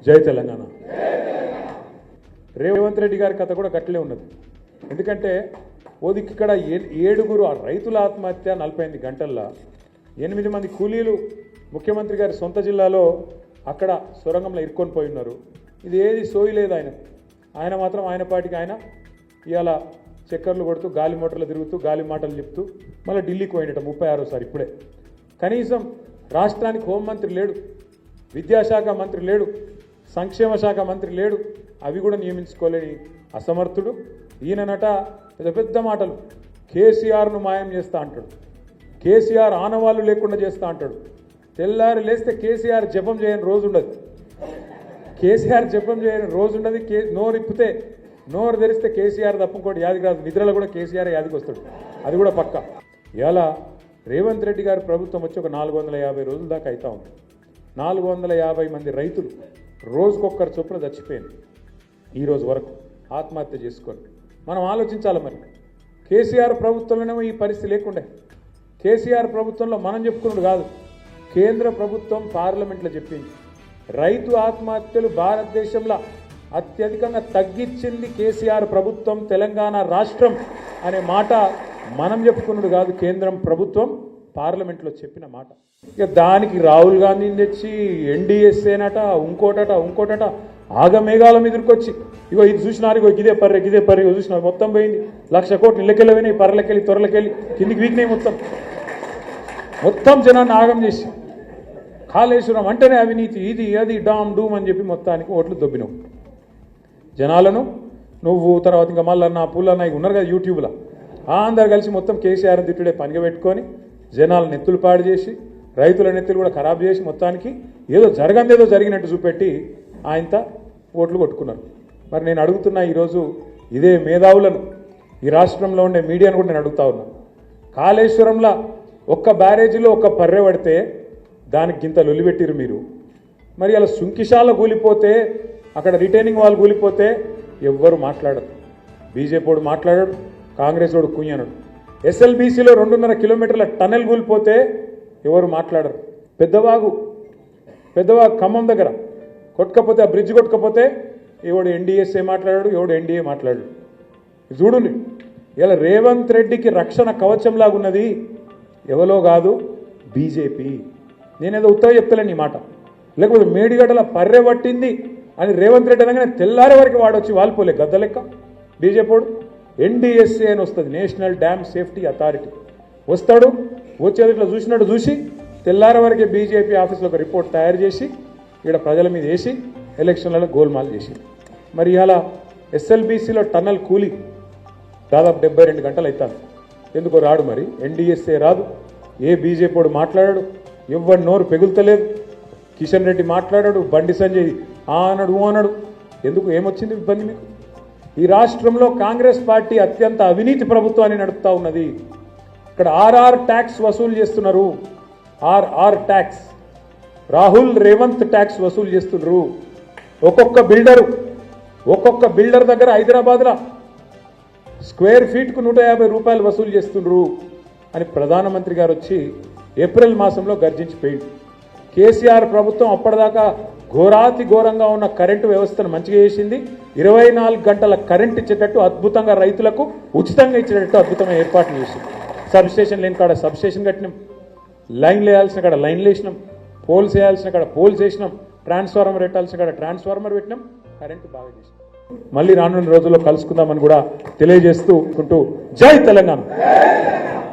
జై తెలంగాణ. రేవంత్ రెడ్డి గారి కథ కూడా గట్లే ఉన్నది. ఎందుకంటే ఓదికి ఇక్కడ 7 రైతుల ఆత్మహత్య 48 గంటల్లో 8 మంది కూలీలు ముఖ్యమంత్రి గారి సొంత జిల్లాలో అక్కడ సొరంగంలో ఇరుక్కొని పోయి ఉన్నారు. ఇది ఏది సోయి లేదు ఆయన మాత్రం ఆయన పాటికి ఆయన ఇవాళ చక్కర్లు కొడుతూ గాలి మోటార్లు తిరుగుతూ గాలి మాటలు చెప్తూ మళ్ళీ ఢిల్లీకి పోయినట 36సారి. ఇప్పుడే కనీసం రాష్ట్రానికి హోంమంత్రి లేడు, విద్యాశాఖ మంత్రి లేడు, సంక్షేమ శాఖ మంత్రి లేడు, అవి కూడా నియమించుకోలేని అసమర్థుడు ఈయననట. పెద్ద పెద్ద మాటలు, కేసీఆర్ను మాయం చేస్తా అంటాడు, కేసీఆర్ ఆనవాళ్ళు లేకుండా చేస్తా అంటాడు. తెల్లారి లేస్తే కేసీఆర్ జపం చేయని రోజు ఉండదు, కేసీఆర్ జపం చేయని రోజు ఉండదు. నోరు ఇప్పితే నోరు తెరిస్తే కేసీఆర్ తప్ప ఇంకోటి యాదికి రాదు. నిద్రలో కూడా కేసీఆర్ యాదికి వస్తాడు, అది కూడా పక్క. ఇలా రేవంత్ రెడ్డి గారి ప్రభుత్వం వచ్చి ఒక 450 రోజుల దాకా అవుతా ఉంది. 450 మంది రైతులు రోజుకొక్కరు చొప్పున చచ్చిపోయింది ఈరోజు వరకు ఆత్మహత్య చేసుకొని. మనం ఆలోచించాలి, మరి కేసీఆర్ ప్రభుత్వంలోనేమో ఈ పరిస్థితి లేకుండే. కేసీఆర్ ప్రభుత్వంలో మనం చెప్పుకున్నాడు కాదు, కేంద్ర ప్రభుత్వం పార్లమెంట్లో చెప్పింది రైతు ఆత్మహత్యలు భారతదేశంలో అత్యధికంగా తగ్గించింది కేసీఆర్ ప్రభుత్వం, తెలంగాణ రాష్ట్రం అనే మాట మనం చెప్పుకున్నాడు కాదు, కేంద్రం ప్రభుత్వం పార్లమెంట్లో చెప్పిన మాట. ఇక దానికి రాహుల్ గాంధీని తెచ్చి ఎన్డీఎస్ఏనట ఇంకోటట ఆగమేఘాల మీదకి ఇగో ఇది చూసినారు, ఇగో ఇదే పర్రె చూసినారు, మొత్తం పోయింది. 1,00,000 కోట్లు ఇళ్ళకెళ్ళిపోయినాయి, పర్రెలకెళ్ళి త్వరలకెళ్ళి కిందికి వీకినాయి. మొత్తం జనాన్ని ఆగం చేసి కాళేశ్వరం అంటేనే అవినీతి, ఇది అది డామ్ డూమ్ అని చెప్పి మొత్తానికి ఓట్లు దొబ్బినావు జనాలను. నువ్వు తర్వాత ఇంకా మళ్ళీ పుల్లన్న ఉన్నారు కదా యూట్యూబ్లో, అందరు కలిసి మొత్తం కేసీఆర్ తిట్టుడే పనిగా పెట్టుకొని జనాల నెత్తులు పాడు చేసి రైతుల నెత్తులు కూడా ఖరాబ్ చేసి మొత్తానికి ఏదో జరిగినట్టు చూపెట్టి ఆయనతో ఓట్లు కొట్టుకున్నారు. మరి నేను అడుగుతున్నా ఈరోజు ఇదే మేధావులను, ఈ రాష్ట్రంలో ఉండే మీడియాను కూడా నేను అడుగుతా ఉన్నా. కాళేశ్వరంలో ఒక్క బ్యారేజీలో ఒక్క పర్రె పడితే దానికి ఇంత లొలిపెట్టిరు మీరు. మరి అలా సుంకిశాల కూలిపోతే, అక్కడ రిటైనింగ్ వాళ్ళు కూలిపోతే ఎవ్వరు మాట్లాడరు. బీజేపీ మాట్లాడాడు, కాంగ్రెస్ వాడు కుయ్యనడు. ఎస్ఎల్బీసీలో 2.5 కిలోమీటర్ల టనెల్ కూలిపోతే ఎవరు మాట్లాడరు. పెద్దవాగు ఖమ్మం దగ్గర కొట్టుకపోతే, ఆ బ్రిడ్జ్ కొట్టుకపోతే ఎవడు ఎన్డీఎస్ఏ మాట్లాడాడు, ఎవడు ఎన్డీఏ మాట్లాడాడు. చూడండి, ఇలా రేవంత్ రెడ్డికి రక్షణ కవచంలాగున్నది ఎవరో కాదు, బీజేపీ. నేనేదో ఉత్తగా చెప్తలేను ఈ మాట, లేకపోతే మేడిగడ్డల పర్రె పట్టింది అని రేవంత్ రెడ్డి అనగానే తెల్లారి వరకు వాడొచ్చి వాలిపోలే గద్ద లెక్క. బీజేపీ ఎన్డీఎస్ఏ అని వస్తుంది, నేషనల్ డ్యామ్ సేఫ్టీ అథారిటీ. వస్తాడు, వచ్చేది ఇట్లా చూసినట్టు చూసి తెల్లారి వరకే బీజేపీ ఆఫీస్లో ఒక రిపోర్ట్ తయారు చేసి ఇక్కడ ప్రజల మీద వేసి ఎలక్షన్లలో గోల్మాల్ చేసి. మరి ఇలా ఎస్ఎల్బీసీలో టన్నల్ కూలి దాదాపు 72 గంటలు అవుతాను. ఎందుకో రాడు, మరి ఎన్డీఎస్ఏ రాదు, ఏ బీజేపీ మాట్లాడాడు, ఎవ్వరి నోరు పెగులుతలేదు. కిషన్ రెడ్డి మాట్లాడాడు, బండి సంజయ్ అన్నాడు. ఎందుకు, ఏమొచ్చింది ఇబ్బంది మీకు? ఈ రాష్ట్రంలో కాంగ్రెస్ పార్టీ అత్యంత అవినీతి ప్రభుత్వాన్ని నడుపుతా ఉన్నది. ఇక్కడ ఆర్ఆర్ ట్యాక్స్ వసూలు చేస్తున్నారు, RR tax, Rahul Revanth tax వసూలు చేస్తున్నారు. ఒక్కొక్క బిల్డర్ దగ్గర హైదరాబాద్లో స్క్వేర్ ఫీట్కు 150 రూపాయలు వసూలు చేస్తున్నారు అని ప్రధానమంత్రి గారు వచ్చి ఏప్రిల్ మాసంలో గర్జించిపోయింది. కేసీఆర్ ప్రభుత్వం అప్పటిదాకా ఘోరాతి ఘోరంగా ఉన్న కరెంటు వ్యవస్థను మంచిగా చేసింది. 24 గంటల కరెంట్ ఇచ్చేటట్టు అద్భుతంగా, రైతులకు ఉచితంగా ఇచ్చేటట్టు అద్భుతమైన ఏర్పాట్లు చేసింది. సబ్స్టేషన్ లేని కాడ సబ్స్టేషన్ కట్టినాం, లైన్లు వేయాల్సిన కాడ లైన్లు వేసినాం, పోల్స్ వేయాల్సిన కాడ పోల్స్ వేసినాం, ట్రాన్స్ఫార్మర్ పెట్టాల్సిన కాడ ట్రాన్స్ఫార్మర్ పెట్టినాం, కరెంటు బాగా చేసినాం. మళ్ళీ రానున్న రోజుల్లో కలుసుకుందామని కూడా తెలియజేస్తూ జై తెలంగాణ.